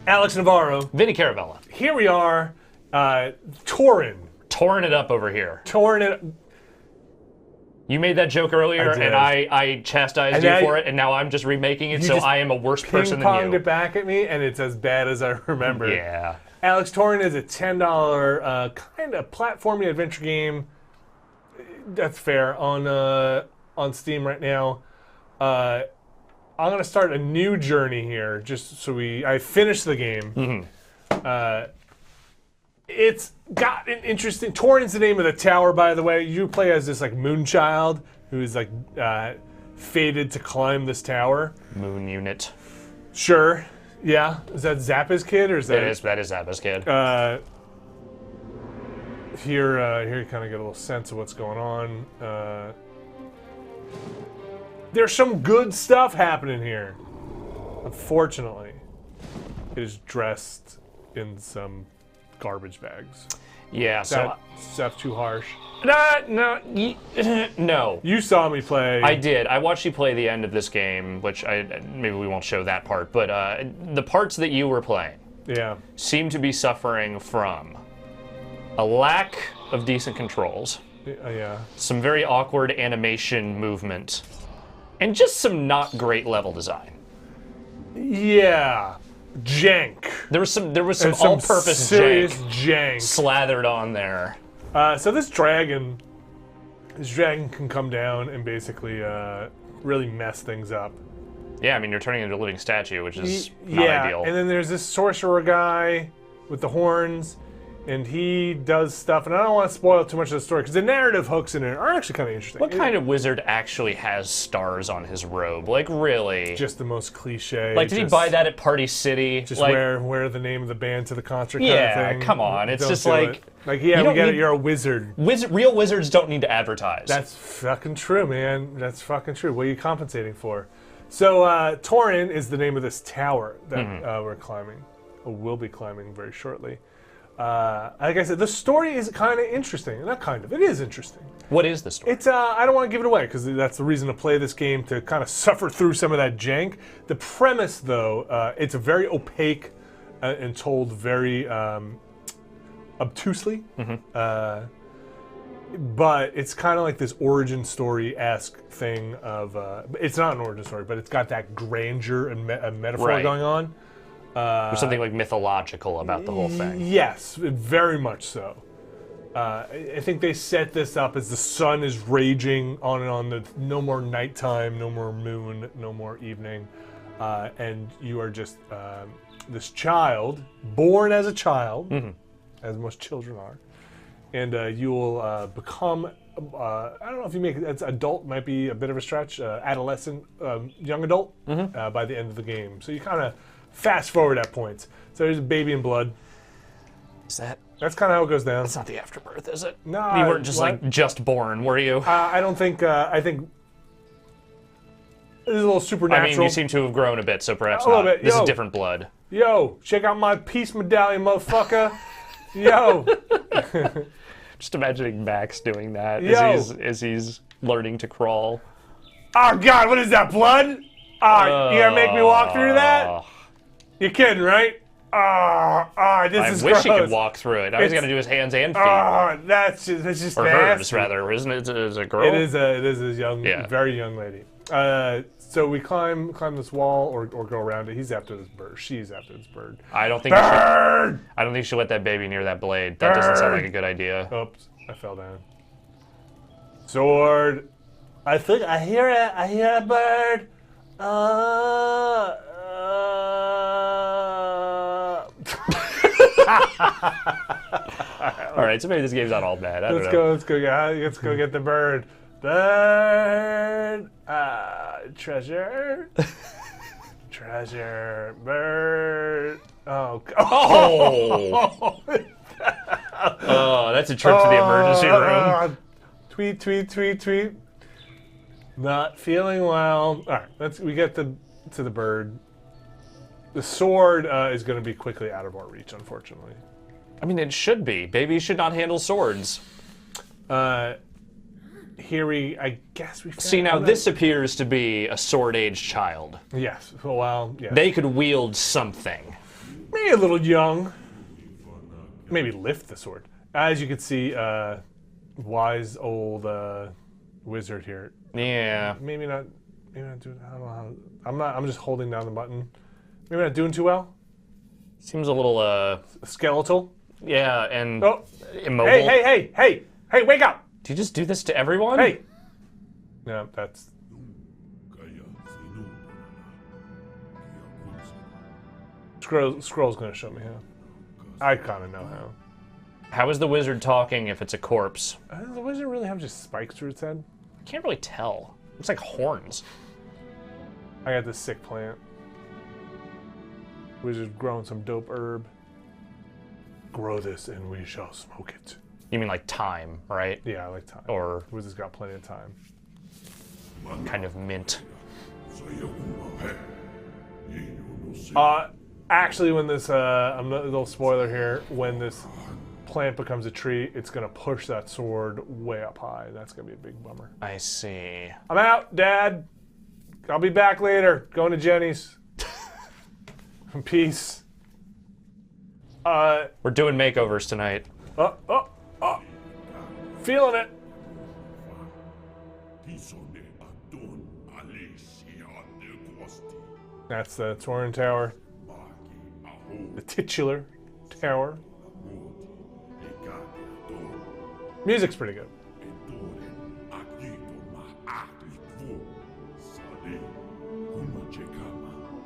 Alex Navarro. Vinny Caravella. Here we are, Toren. Touring it up over here. Touring it. You made that joke earlier, and I chastised you for it, and now I'm just remaking it, so I am a worse person than you. Ping-ponged it back at me, and it's as bad as I remember. Yeah. Alex Toren is a $10 kind of platforming adventure game. That's fair on Steam right now. I'm gonna start a new journey here, just so I finished the game. It's got an interesting. Toren's the name of the tower, by the way. You play as this like moon child who is like fated to climb this tower. Moon unit. Sure. Yeah. Is that Zappa's kid or is that? That is Zappa's kid. Here you kind of get a little sense of what's going on. There's some good stuff happening here. Unfortunately, it is dressed in some garbage bags. Yeah, That's too harsh. No. You saw me play. I did. I watched you play the end of this game, which maybe we won't show that part, but the parts that you were playing seem to be suffering from a lack of decent controls. Yeah. Some very awkward animation movement. And just some not great level design. Yeah. Jank. There was some all-purpose jank slathered on there. So this dragon can come down and basically really mess things up. Yeah, I mean, you're turning into a living statue, which is not ideal. And then there's this sorcerer guy with the horns, and he does stuff, and I don't want to spoil too much of the story, because the narrative hooks in it are actually kind of interesting. What kind of wizard actually has stars on his robe? Like, really? Just the most cliche. Like, did he buy that at Party City? Just like, wear the name of the band to the concert kind of thing. Yeah, come on. It's just like... Like, yeah, we get it, you're a wizard. Real wizards don't need to advertise. That's fucking true, man. That's fucking true. What are you compensating for? So, Toren is the name of this tower that we're climbing. Or will be climbing very shortly. Like I said, the story is kind of interesting. Not kind of, it is interesting. What is the story? It's I don't want to give it away because that's the reason to play this game, to kind of suffer through some of that jank. The premise, though, it's a very opaque and told very obtusely. But it's kind of like this origin story-esque thing of... it's not an origin story, but it's got that grandeur and metaphor going on. There's something like mythological about the whole thing. Yes, very much so. I think they set this up as the sun is raging on and on. No more nighttime, no more moon, no more evening. And you are just this child, born as a child, as most children are. And you will become, I don't know if you make it, adult might be a bit of a stretch, adolescent, young adult by the end of the game. So you kind of fast forward at points. So there's a baby in blood. Is that? That's kind of how it goes down. That's not the afterbirth, is it? No. You weren't just born, were you? I don't think, I think this is a little supernatural. I mean, you seem to have grown a bit, so perhaps a little bit. This is different blood. Yo, check out my peace medallion, motherfucker. Yo. Just imagining Max doing that as he's learning to crawl. Oh, God, what is that, blood? You gonna make me walk through that? You're kidding, right? This is gross. I wish he could walk through it. All he's got to do his hands and feet. That's just or nasty. hers, rather, isn't it? Is it a girl? It is a young, very young lady. So we climb this wall or go around it. He's after this bird. She's after this bird. I don't think you should let that baby near that blade. That doesn't sound like a good idea. Oops, I fell down. Sword. I think I hear it. I hear a bird. All right, so maybe this game's not all bad. Let's go get the bird. Bird. Treasure. Treasure. Bird. Oh. Oh, that's a trip to the emergency room. Tweet. Not feeling well. All right, we get to the bird. The sword is going to be quickly out of our reach, unfortunately. I mean, it should be. Babies should not handle swords. I guess we see now. This appears to be a sword-age child. Yes. Well, yes. They could wield something. Maybe a little young. Maybe lift the sword. As you can see, wise old wizard here. Yeah. Maybe not doing. I don't know how. I'm just holding down the button. Maybe not doing too well. Seems a little skeletal. Yeah, and immobile. Hey! Wake up! Do you just do this to everyone? Hey. No, that's. Scroll's gonna show me how. I kind of know how. How is the wizard talking if it's a corpse? Does the wizard really have just spikes through its head? I can't really tell. Looks like horns. I got this sick plant. Wizard's growing some dope herb. Grow this and we shall smoke it. You mean like thyme, right? Yeah, I like thyme. Or Wizard's got plenty of time. Kind of mint. Actually, when this, I'm a little spoiler here, when this plant becomes a tree, it's gonna push that sword way up high. That's gonna be a big bummer. I see. I'm out, Dad. I'll be back later. Going to Jenny's. Peace. We're doing makeovers tonight. Feeling it. That's the Toren Tower. The titular tower. Music's pretty good.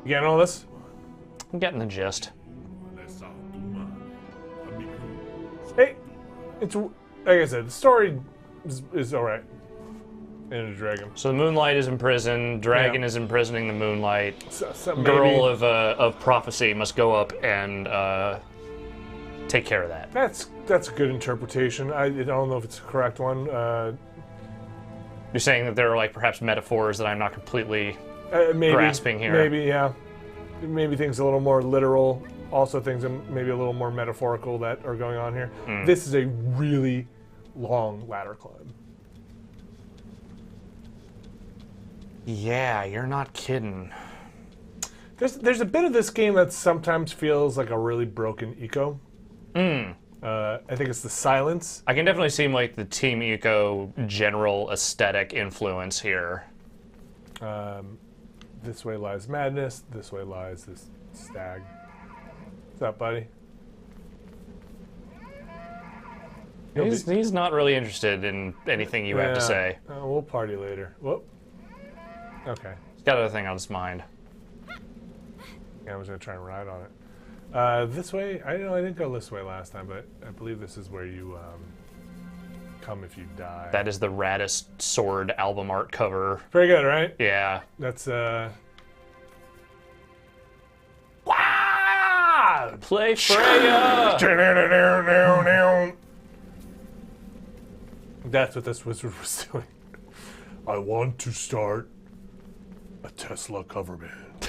You getting all this? I'm getting the gist. Hey, it's like I said, the story is all right. And a dragon. So the moonlight is imprisoned. Dragon is imprisoning the moonlight. So Girl of prophecy must go up and take care of that. That's a good interpretation. I don't know if it's a correct one. You're saying that there are like perhaps metaphors that I'm not completely maybe, grasping here. Maybe, yeah. Maybe things a little more literal. Also things maybe a little more metaphorical that are going on here. This is a really long ladder climb. Yeah, you're not kidding. There's a bit of this game that sometimes feels like a really broken eco. I think it's the silence. I can definitely see like the Team Eco general aesthetic influence here. This way lies madness. This way lies this stag. What's up, buddy? He's not really interested in anything you have to say. We'll party later. Whoop. Okay. He's got other thing on his mind. Yeah, I was gonna try and ride on it. This way, I didn't go this way last time, but I believe this is where you come if you die. That is the raddest sword album art cover. Very good, right? Yeah. That's Play Freya! That's what this wizard was doing. I want to start a Tesla cover band.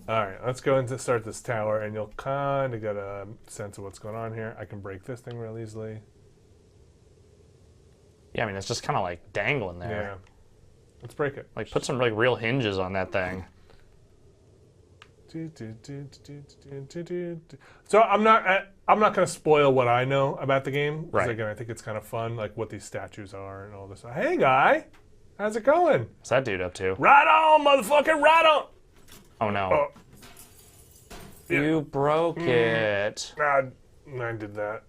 Alright, let's go in to start this tower, and you'll kind of get a sense of what's going on here. I can break this thing real easily. Yeah, I mean, it's just kind of like dangling there. Yeah. Let's break it. Like, put some like real hinges on that thing. So I'm not going to spoil what I know about the game. Right. Again, I think it's kind of fun, like what these statues are and all this. Hey, guy. How's it going? What's that dude up to? Right on, motherfucker, right on. Oh, no. You broke it. I did that.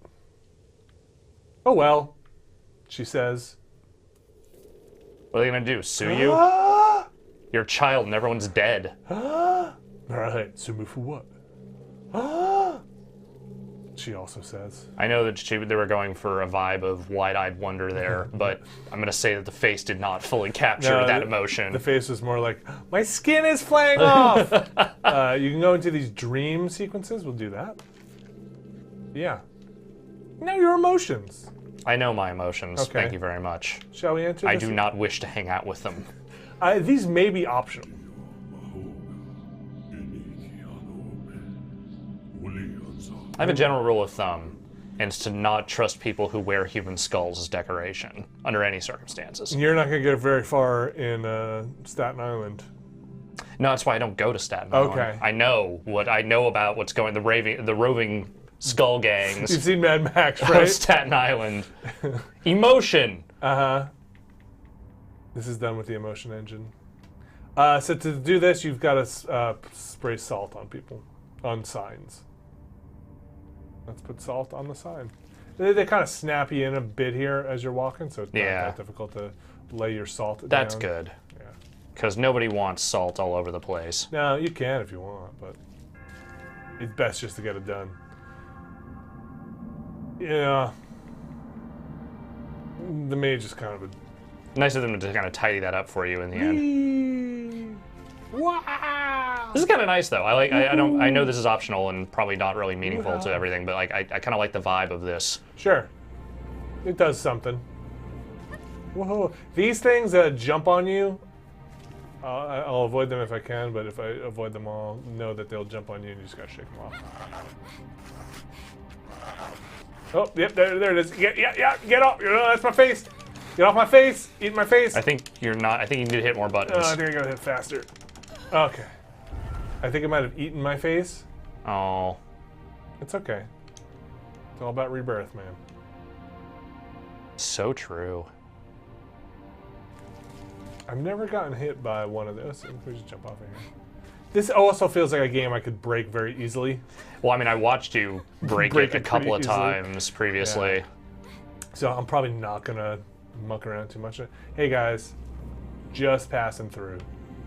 Oh, well, she says. What are they going to do, sue you? You're a child and everyone's dead. All right, sue me for what? She also says. I know that they were going for a vibe of wide-eyed wonder there, but I'm going to say that the face did not fully capture that emotion. The face was more like, my skin is flaying off! You can go into these dream sequences. We'll do that. Yeah. Know your emotions. I know my emotions. Okay. Thank you very much. Shall we enter I this? do not wish to hang out with them. These may be optional. I have a general rule of thumb, and it's to not trust people who wear human skulls as decoration, under any circumstances. You're not going to get very far in Staten Island. No, that's why I don't go to Staten Island. Okay. I know about what's going. The roving skull gangs. You've seen Mad Max, right? Staten Island. Emotion. This is done with the emotion engine. So to do this, you've got to spray salt on people, on signs. Let's put salt on the sign. They kind of snap you in a bit here as you're walking, so it's not that difficult to lay your salt down. That's good. Yeah. Because nobody wants salt all over the place. No, you can if you want, but it's best just to get it done. Yeah. The mage is kind of a... Nice of them to kind of tidy that up for you in the end. Wow! This is kind of nice though. I know this is optional and probably not really meaningful to everything, but like I kind of like the vibe of this. Sure. It does something. Whoa! These things jump on you. I'll avoid them if I can, but if I avoid them all, know that they'll jump on you and you just gotta shake them off. Oh, yep, there it is. Get off! That's my face. Get off my face! Eat my face! I think you're not. I think you need to hit more buttons. I think I gotta hit faster. Okay. I think I might have eaten my face. Oh. It's okay. It's all about rebirth, man. So true. I've never gotten hit by one of those. Let me just jump off of here. This also feels like a game I could break very easily. Well, I mean, I watched you break it a couple of times previously. Yeah. So I'm probably not gonna muck around too much. Hey guys, just passing through.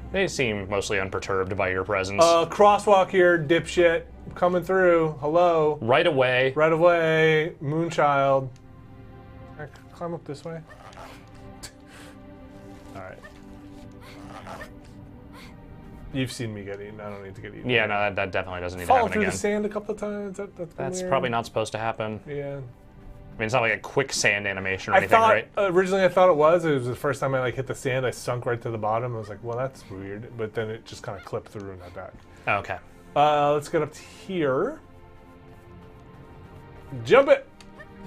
They seem mostly unperturbed by your presence. Crosswalk here, dipshit. Coming through. Hello. Right away. Right away. Moonchild. Can I climb up this way? Alright. You've seen me get eaten. I don't need to get eaten. Yeah, no, that definitely doesn't need to happen again. Fall through the sand a couple of times. That's probably not supposed to happen. Yeah. I mean, it's not like a quick sand animation or anything, right? Originally I thought it was. It was the first time I like hit the sand, I sunk right to the bottom. I was like, well, that's weird. But then it just kind of clipped through and I died. Okay. Let's get up to here. Jump it!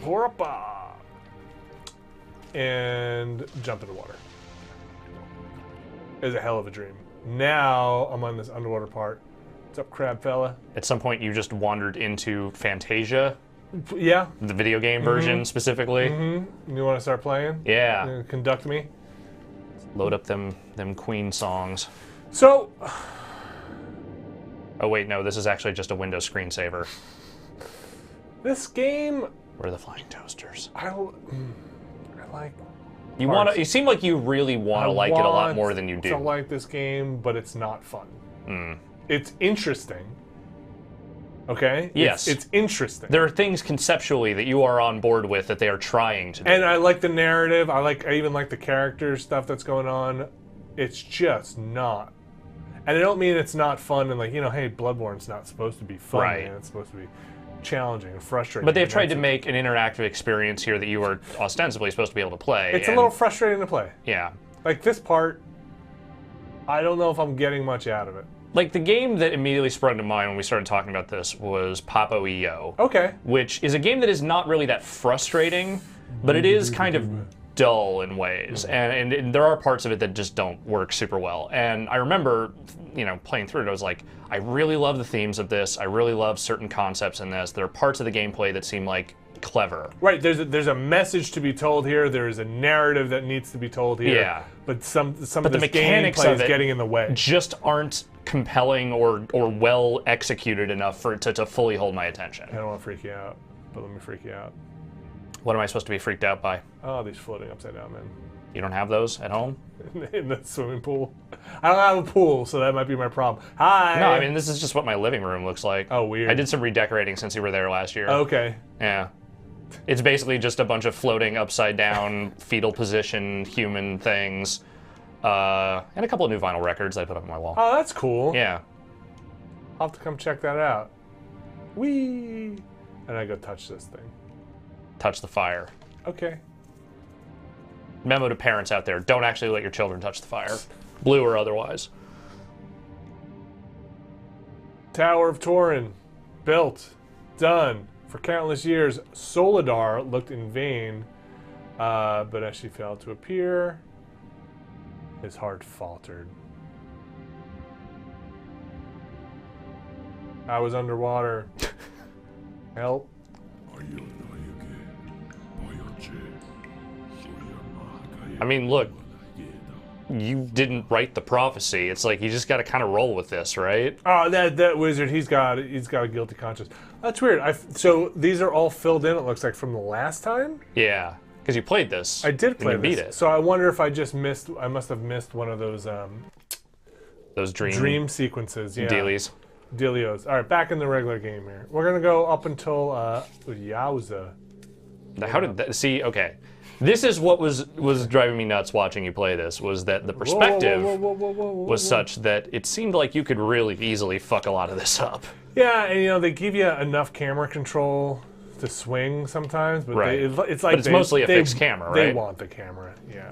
Pour up! And jump in the water. It was a hell of a dream. Now I'm on this underwater part. What's up, crab fella? At some point you just wandered into Fantasia. Yeah. The video game version specifically. Mm-hmm. You want to start playing? Yeah. Conduct me. Load up them Queen songs. So. Oh wait, no, this is actually just a Windows screensaver. This game. Where are the flying toasters? I like. You seem like you really want to like it a lot more than you do. I like this game, but it's not fun. It's interesting. Okay? Yes. It's interesting. There are things conceptually that you are on board with that they are trying to do. And I like the narrative. I even like the character stuff that's going on. It's just not. And I don't mean it's not fun and like, hey, Bloodborne's not supposed to be fun, man. It's supposed to be challenging and frustrating. But they've tried to make an interactive experience here that you are ostensibly supposed to be able to play. It's a little frustrating to play. Yeah. Like this part, I don't know if I'm getting much out of it. Like the game that immediately sprung to mind when we started talking about this was Papo EO. Okay. Which is a game that is not really that frustrating, but it is kind of dull in ways. And there are parts of it that just don't work super well. And I remember, playing through it, I was like, I really love the themes of this. I really love certain concepts in this. There are parts of the gameplay that seem like clever. Right, there's a message to be told here. There is a narrative that needs to be told here. Yeah. But some of the this mechanics gameplay of is it getting in the way. Just aren't compelling or well executed enough for it to fully hold my attention. I don't want to freak you out, but let me freak you out. What am I supposed to be freaked out by? Oh, these floating upside down, man. You don't have those at home? In the swimming pool? I don't have a pool, so that might be my problem. Hi! No, I mean, this is just what my living room looks like. Oh, weird. I did some redecorating since you were there last year. Okay. Yeah. It's basically just a bunch of floating upside down, fetal position human things. And a couple of new vinyl records I put up on my wall. Oh, that's cool. Yeah. I'll have to come check that out. Whee! And I go touch this thing. Touch the fire. Okay. Memo to parents out there, don't actually let your children touch the fire. Blue or otherwise. Tower of Toren. Built. Done. For countless years, Solidar looked in vain, but as she failed to appear, his heart faltered. I was underwater. Help. I mean, look, you didn't write the prophecy. It's like you just got to kind of roll with this, right? Oh, that wizard, he's got a guilty conscience. That's weird. So these are all filled in, it looks like, from the last time? Yeah, because you played this. I did play and you this. beat it. So I wonder if I must have missed one of those dream sequences. Yeah. Dealios. All right, back in the regular game here. We're going to go up until Yowza. How did that... See, okay. This is what was driving me nuts watching you play this, was that the perspective was such that it seemed like you could really easily fuck a lot of this up. Yeah, and they give you enough camera control to swing sometimes, but right. It's like mostly a fixed camera, right? They want the camera, yeah.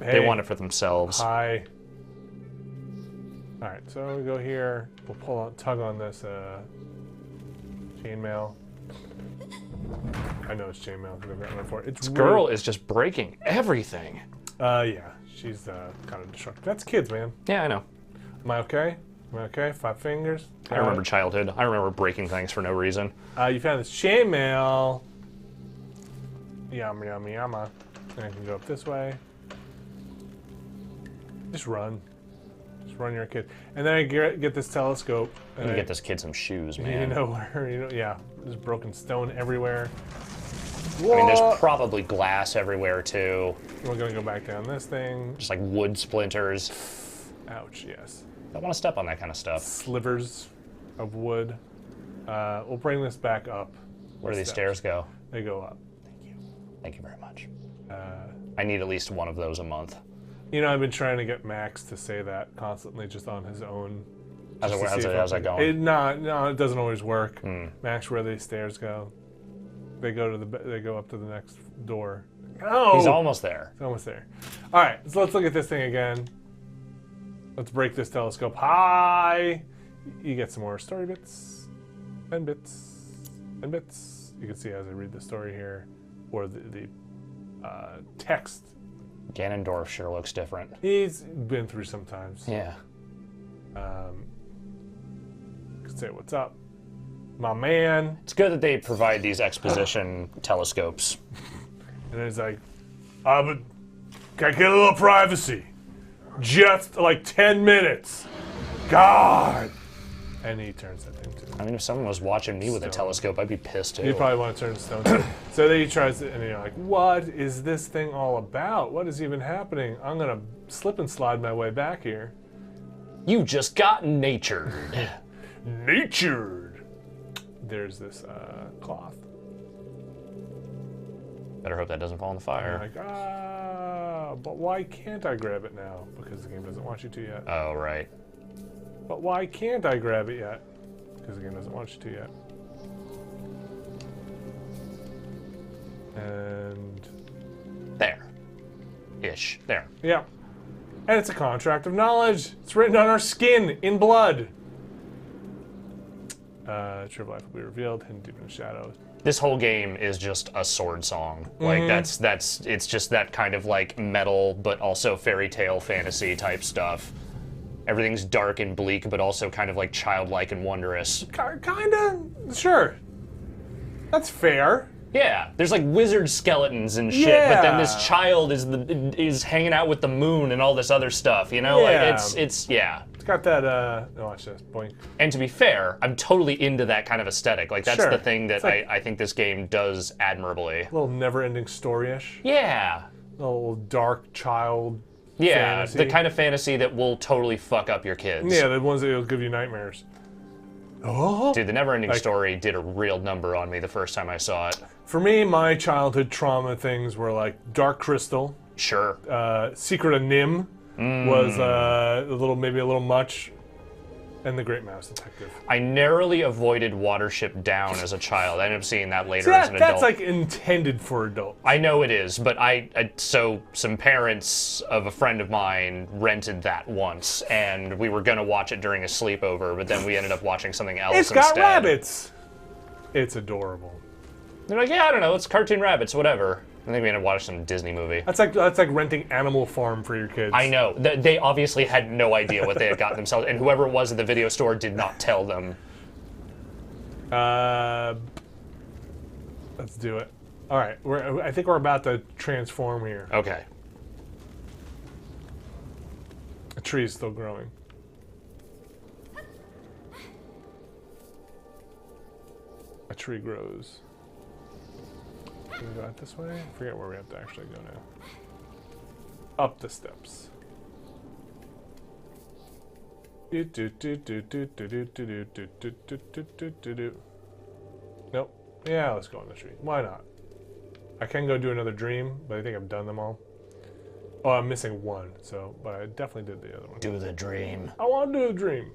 Hey, they want it for themselves. Hi. All right, so we go here. We'll tug on this chainmail. I know it's chainmail because I've gotten it before. This girl is just breaking everything. Yeah, she's kind of destructive. That's kids, man. Yeah, I know. Am I okay? Am I okay? 5 fingers? I remember childhood. I remember breaking things for no reason. You found this chainmail. Yama, yama, yama. And I can go up this way. Just run. Just run, you're a kid. And then I get this telescope. And you get this kid some shoes, man. Yeah. There's broken stone everywhere. Whoa. I mean, there's probably glass everywhere, too. We're going to go back down this thing. Just like wood splinters. Ouch, yes. Don't want to step on that kind of stuff. Slivers of wood. We'll bring this back up. Where do these stairs go? They go up. Thank you. Thank you very much. I need at least one of those a month. I've been trying to get Max to say that constantly, just on his own. How's that going? No, it doesn't always work. Max, where these stairs go? They go up to the next door. Oh, he's almost there. He's almost there. All right, so let's look at this thing again. Let's break this telescope. Hi. You get some more story bits, and bits, and bits. You can see as I read the story here, or the text. Ganondorf sure looks different. He's been through some times. Yeah. Say what's up, my man. It's good that they provide these exposition telescopes. And it's like, but can I get a little privacy? Just like 10 minutes. God. And he turns that thing to. I mean, if someone was watching me with a telescope, I'd be pissed too. He'd probably want to turn stone too. So then he tries to, and you're like, what is this thing all about? What is even happening? I'm gonna slip and slide my way back here. You just got natured. Natured. There's this cloth. Better hope that doesn't fall in the fire. Like, but why can't I grab it now? Because the game doesn't want you to yet. Oh, right. But why can't I grab it yet? Because the game doesn't want you to yet. And... there. Ish. There. Yeah. And it's a contract of knowledge. It's written on our skin, in blood. True life will be revealed, hidden deep in the shadows. This whole game is just a sword song. Like it's just that kind of like metal, but also fairy tale fantasy type stuff. Everything's dark and bleak, but also kind of like childlike and wondrous. Kinda, sure. That's fair. Yeah, there's like wizard skeletons and shit, but then this child is hanging out with the moon and all this other stuff. You know, like it's yeah. It's got that. Watch this, boink. And to be fair, I'm totally into that kind of aesthetic. Like that's the thing that like, I think this game does admirably. A little never-ending story-ish. Yeah. A little dark child. Yeah, fantasy. the kind of fantasy that will totally fuck up your kids. Yeah, the ones that will give you nightmares. Oh, dude, the Neverending Story did a real number on me the first time I saw it. For me, my childhood trauma things were like Dark Crystal. Sure. Secret of Nim was maybe a little much. And The Great Mouse Detective. I narrowly avoided Watership Down as a child. I ended up seeing that later as an adult. That's like intended for adults. I know it is, but so some parents of a friend of mine rented that once, and we were gonna watch it during a sleepover, but then we ended up watching something else instead. It's got rabbits. It's adorable. They're like, yeah, I don't know, it's cartoon rabbits, whatever. I think we ended up watching some Disney movie. That's like renting Animal Farm for your kids. I know. They obviously had no idea what they had gotten themselves, and whoever it was at the video store did not tell them. Let's do it. All right, I think we're about to transform here. Okay. The tree is still growing. A tree grows. Can we go out this way? I forget where we have to actually go now. Up the steps. Nope. Yeah, let's go on the tree. Why not? I can go do another dream, but I think I've done them all. Oh, I'm missing one, but I definitely did the other one. Do the dream. I want to do the dream.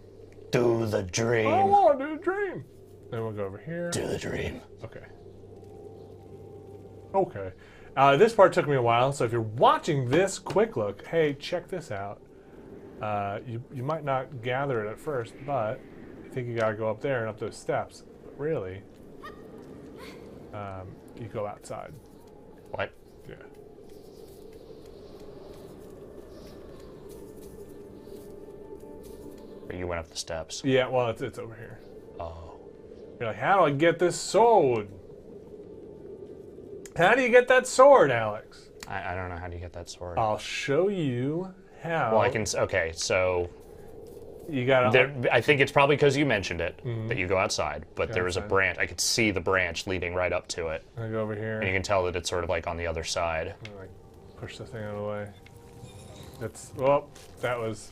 Do the dream. I want to do the dream. Then we'll go over here. Do the dream. Okay. Okay. This part took me a while, so if you're watching this quick look, hey, check this out. You might not gather it at first, but I think you gotta go up there and up those steps. But really, you go outside. What? Yeah. Or you went up the steps. Yeah, well, it's over here. Oh. You're like, how do I get this sword? How do you get that sword, Alex? I don't know how do you get that sword. I'll show you how. Well, I can. Okay, so you gotta. I think it's probably because you mentioned it that you go outside, but there was a outside. branch. I could see the branch leading right up to it, I go over here. and you can tell that it's sort of like on the other side. I'm like, push the thing out of the way. Well, that was.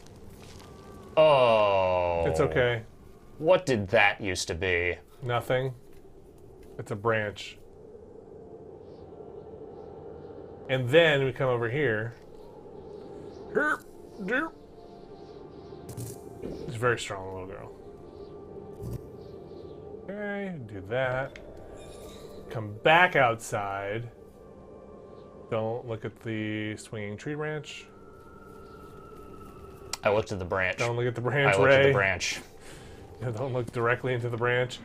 Oh. It's okay. What did that used to be? Nothing. It's a branch. And then we come over here. Herp, derp. It's a very strong little girl. Okay, do that. Come back outside. Don't look at the swinging tree branch. I looked at the branch. Don't look at the branch, I looked Ray. at the branch. Don't look directly into the branch.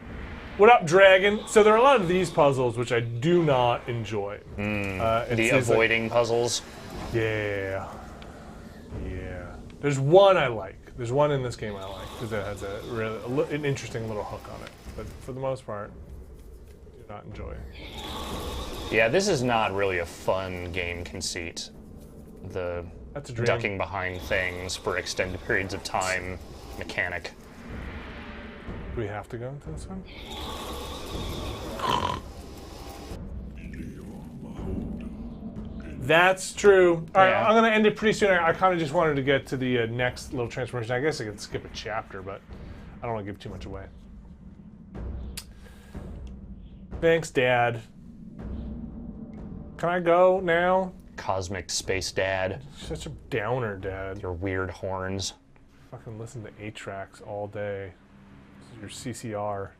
What up, dragon? So there are a lot of these puzzles which I do not enjoy. The avoiding puzzles. Yeah. Yeah. There's one I like. There's one in this game I like because it has an interesting little hook on it. But for the most part, do not enjoy. Yeah, this is not really a fun game conceit. That's a dream. Ducking behind things for extended periods of time mechanic. Do we have to go into this one? That's true. All right, Yeah. I'm going to end it pretty soon. I kind of just wanted to get to the next little transformation. I guess I could skip a chapter, but I don't want to give too much away. Thanks, Dad. Can I go now? Cosmic Space Dad. Such a downer, Dad. Your weird horns. Fucking listen to 8-tracks all day. This is your CCR.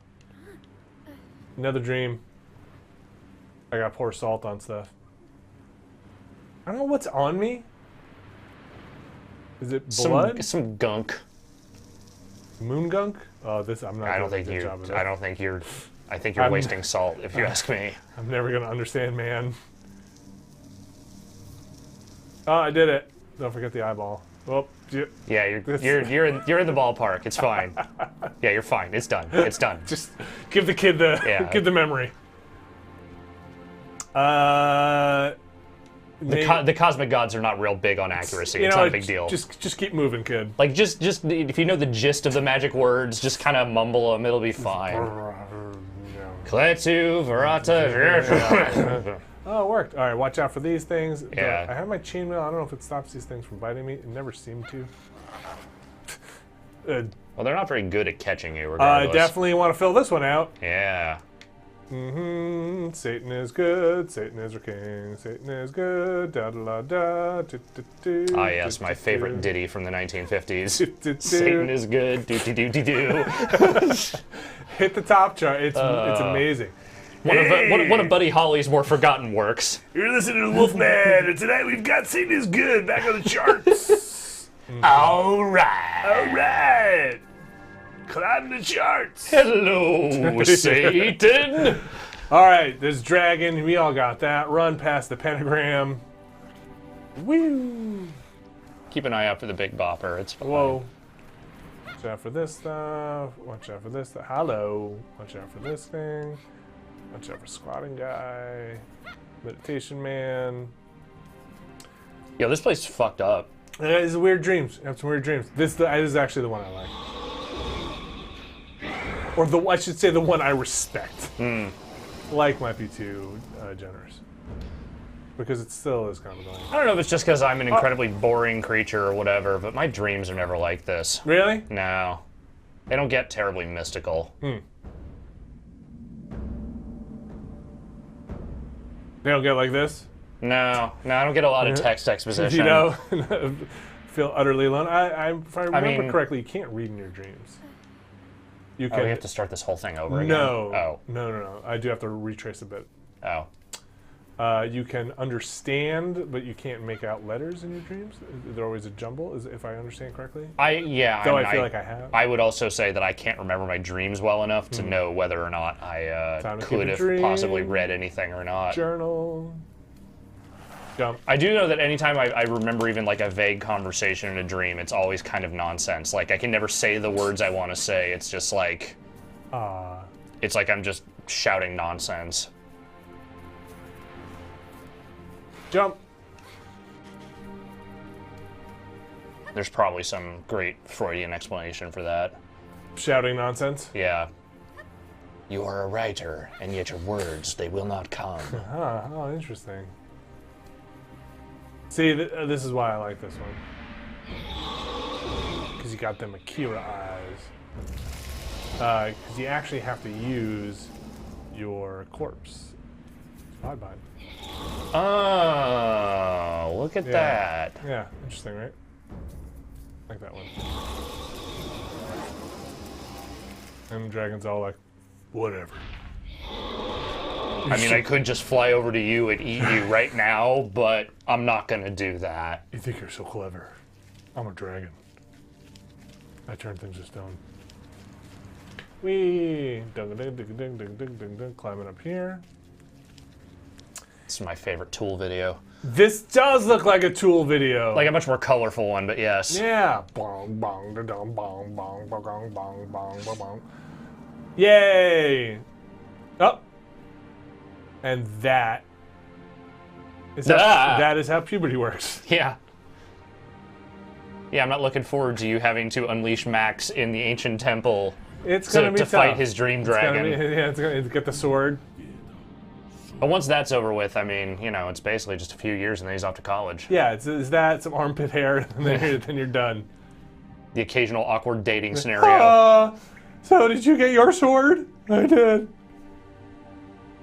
Another dream. I gotta pour salt on stuff. I don't know what's on me. Is it blood? Some gunk. Moon gunk? Oh, this I'm not. I don't doing a think good you. job of I it. don't think you're. I think you're wasting salt, if you ask me. I'm never gonna understand, man. Oh, I did it. Don't forget the eyeball. Well, Yeah, you're in the ballpark. It's fine. Yeah, you're fine. It's done. It's done. just give the kid the give the memory. The cosmic gods are not real big on accuracy. It's not a big deal. Just keep moving, kid. Like just if you know the gist of the magic words, just kind of mumble them. It'll be fine. Kletu Verata. Oh, it worked. All right, watch out for these things. Yeah. I have my chainmail. I don't know if it stops these things from biting me. It never seemed to. Well, they're not very good at catching you, I regardless. definitely want to fill this one out. Yeah. Satan is good. Satan is our king. Satan is good. Da da da da. Ah, yes, my favorite ditty from the 1950s. Satan is good. Do do do do do. Hit the top chart. It's amazing. One of Buddy Holly's more forgotten works. You're listening to Wolfman, and tonight we've got Satan is good back on the charts. All right. All right. Climb the charts. Hello, Satan. All right, there's dragon. We all got that. Run past the pentagram. Woo. Keep an eye out for the Big Bopper. It's fine. Whoa. Watch out for this stuff. Watch out for this stuff. Hello. Watch out for this thing. Watch out for squatting guy. Meditation man. Yo, this place is fucked up. It's weird dreams. You have some weird dreams. This is actually the one I like. Or I should say the one I respect. Like might be too generous. Because it still is kind of annoying. I don't know if it's just because I'm an incredibly boring creature or whatever, but my dreams are never like this. Really? No. They don't get terribly mystical. They don't get like this? No, I don't get a lot of text exposition. You know, feel utterly alone. If I remember correctly, you can't read in your dreams. You can. Oh, we have to start this whole thing over again? No. No. I do have to retrace a bit. Oh. You can understand, but you can't make out letters in your dreams. They're always a jumble, if I understand correctly. I feel like I have. I would also say that I can't remember my dreams well enough to know whether or not I could have possibly read anything or not. Journal. Jump. I do know that anytime I remember even like a vague conversation in a dream, it's always kind of nonsense. Like I can never say the words I want to say. It's just like, it's like I'm just shouting nonsense. Jump. There's probably some great Freudian explanation for that. Shouting nonsense? Yeah. You are a writer, and yet your words, they will not come. Oh, interesting. See, this is why I like this one. Because you got them Akira eyes. Because you actually have to use your corpse. Slide bind. Oh, look at that. Yeah, interesting, right? Like that one. And the dragon's all like, whatever. I mean, I could just fly over to you and eat you right now, but I'm not gonna do that. You think you're so clever. I'm a dragon. I turn things to stone. Whee! Climbing up here. This is my favorite Tool video. This does look like a Tool video. Like a much more colorful one, but yes. Yeah. Bong, bong, da, dum, bong, bong, bong, bong, bong, bong, bong, bong. Yay! Oh. And that is how puberty works. Yeah. Yeah, I'm not looking forward to you having to unleash Max in the ancient temple to fight his dream dragon. It's gonna get the sword. But once that's over with, I mean, you know, it's basically just a few years and then he's off to college. Yeah, is that some armpit hair, and then you're done. The occasional awkward dating scenario. So did you get your sword? I did.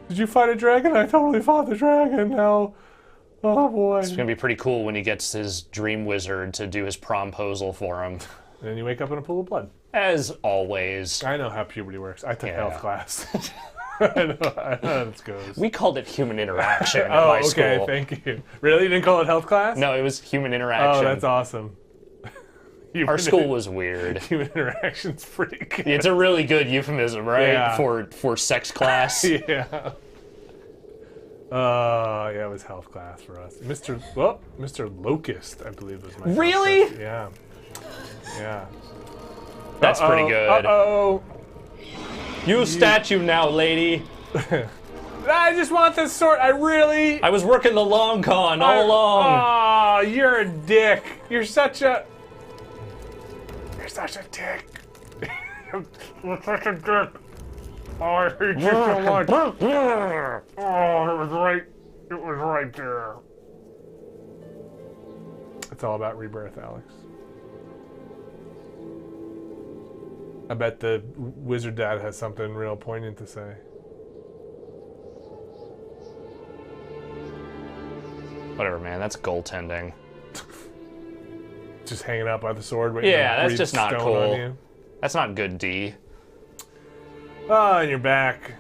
Did you fight a dragon? I totally fought the dragon. Now, oh boy. It's gonna be pretty cool when he gets his dream wizard to do his promposal for him. And then you wake up in a pool of blood. As always. I know how puberty works. I took health class. I know how this goes. We called it human interaction at my school. Okay, thank you. Really? You didn't call it health class? No, it was human interaction. Oh, that's awesome. Our school was weird. Human interaction's pretty good. It's a really good euphemism, right? Yeah. For sex class. Yeah. Yeah, it was health class for us. Mr. Locust, I believe was my Really? Class. Yeah. Yeah. That's pretty good. Uh-oh. You statue now, lady. I just want this sword. I was working the long con all along. Oh, you're a dick. You're such a dick. You're such a dick. Oh, I hate you so much. Oh, it was right. It was right there. It's all about rebirth, Alex. I bet the wizard dad has something real poignant to say. Whatever, man. That's goaltending. Just hanging out by the sword. Yeah, that's just not cool. That's not good, D. Oh, and you're back.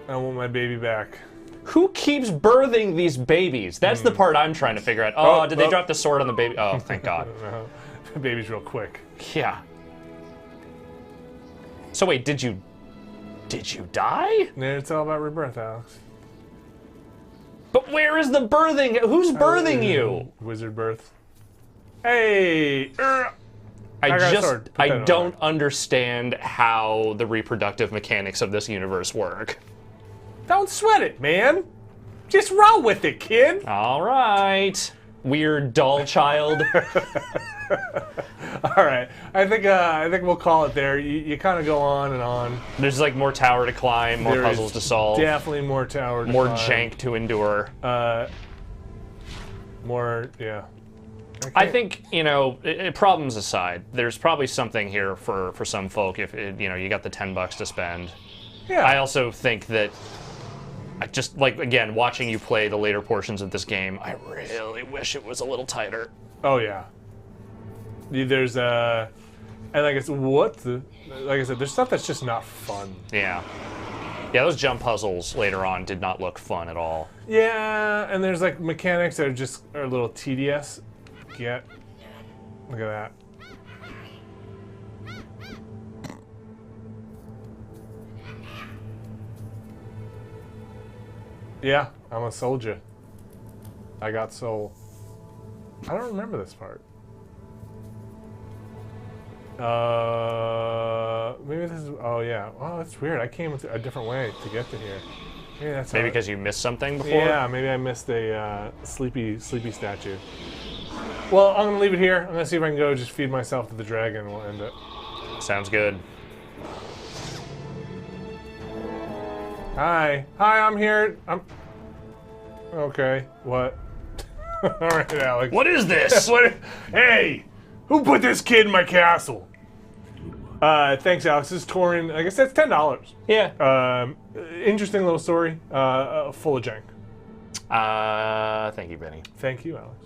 I want my baby back. Who keeps birthing these babies? That's the part I'm trying to figure out. Oh, did they drop the sword on the baby? Oh, thank God. The baby's real quick. Yeah. So wait, did you die? Yeah, it's all about rebirth, Alex. But where is the birthing? Who's birthing you? Wizard birth. Hey! I don't understand how the reproductive mechanics of this universe work. Don't sweat it, man. Just roll with it, kid. All right. Weird doll child. All right. I think we'll call it there. You kind of go on and on. There's like more tower to climb, more puzzles to solve. Definitely more tower to more climb. jank to endure. More, yeah. I think, problems aside, there's probably something here for some folk if, you got the $10 to spend. Yeah. I also think that, just like, again, watching you play the later portions of this game, I really wish it was a little tighter. Oh, yeah. There's, and like I said, there's stuff that's just not fun. Yeah. Yeah, those jump puzzles later on did not look fun at all. Yeah, and there's like mechanics that are a little tedious. Look at that. Yeah, I'm a soldier. I got soul. I don't remember this part. Maybe this is. Oh yeah. Oh, that's weird. I came a different way to get to here. Maybe because you missed something before. Yeah, maybe I missed a sleepy statue. Well, I'm gonna leave it here. I'm gonna see if I can go just feed myself to the dragon, and we'll end it. Sounds good. Hi, I'm here. Okay. What? All right, Alex. What is this? Hey, who put this kid in my castle? Thanks, Alex. This is Toren. I guess that's $10. Yeah. Interesting little story. Full of jank. Thank you, Benny. Thank you, Alex.